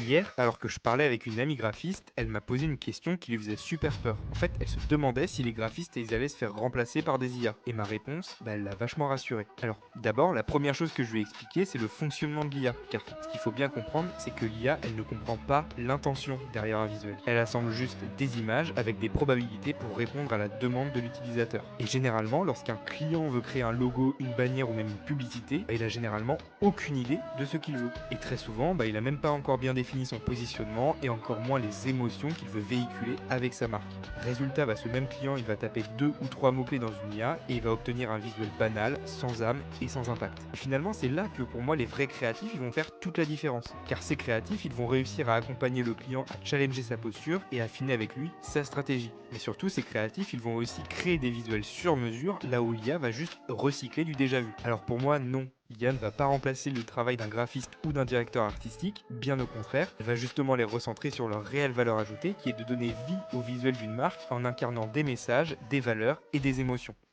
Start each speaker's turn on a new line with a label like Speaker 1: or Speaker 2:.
Speaker 1: Hier, alors que je parlais avec une amie graphiste, elle m'a posé une question qui lui faisait super peur. En fait, elle se demandait si les graphistes ils allaient se faire remplacer par des IA. Et ma réponse, elle l'a vachement rassurée. Alors, d'abord, la première chose que je lui ai expliqué, c'est le fonctionnement de l'IA. Car ce qu'il faut bien comprendre, c'est que l'IA, elle ne comprend pas l'intention derrière un visuel. Elle assemble juste des images avec des probabilités pour répondre à la demande de l'utilisateur. Et généralement, lorsqu'un client veut créer un logo, une bannière ou même une publicité, il a généralement aucune idée de ce qu'il veut. Et très souvent, il a même pas encore bien défini son positionnement et encore moins les émotions qu'il veut véhiculer avec sa marque. Résultat, ce même client, il va taper 2 ou 3 mots-clés dans une IA et il va obtenir un visuel banal, sans âme et sans impact. Et finalement, c'est là que pour moi, les vrais créatifs, ils vont faire toute la différence. Car ces créatifs, ils vont réussir à accompagner le client à challenger sa posture et affiner avec lui sa stratégie. Mais surtout, ces créatifs, ils vont aussi créer des visuels sur mesure, là où l'IA va juste recycler du déjà vu. Alors pour moi, non. L'IA ne va pas remplacer le travail d'un graphiste ou d'un directeur artistique, bien au contraire, elle va justement les recentrer sur leur réelle valeur ajoutée qui est de donner vie au visuel d'une marque en incarnant des messages, des valeurs et des émotions.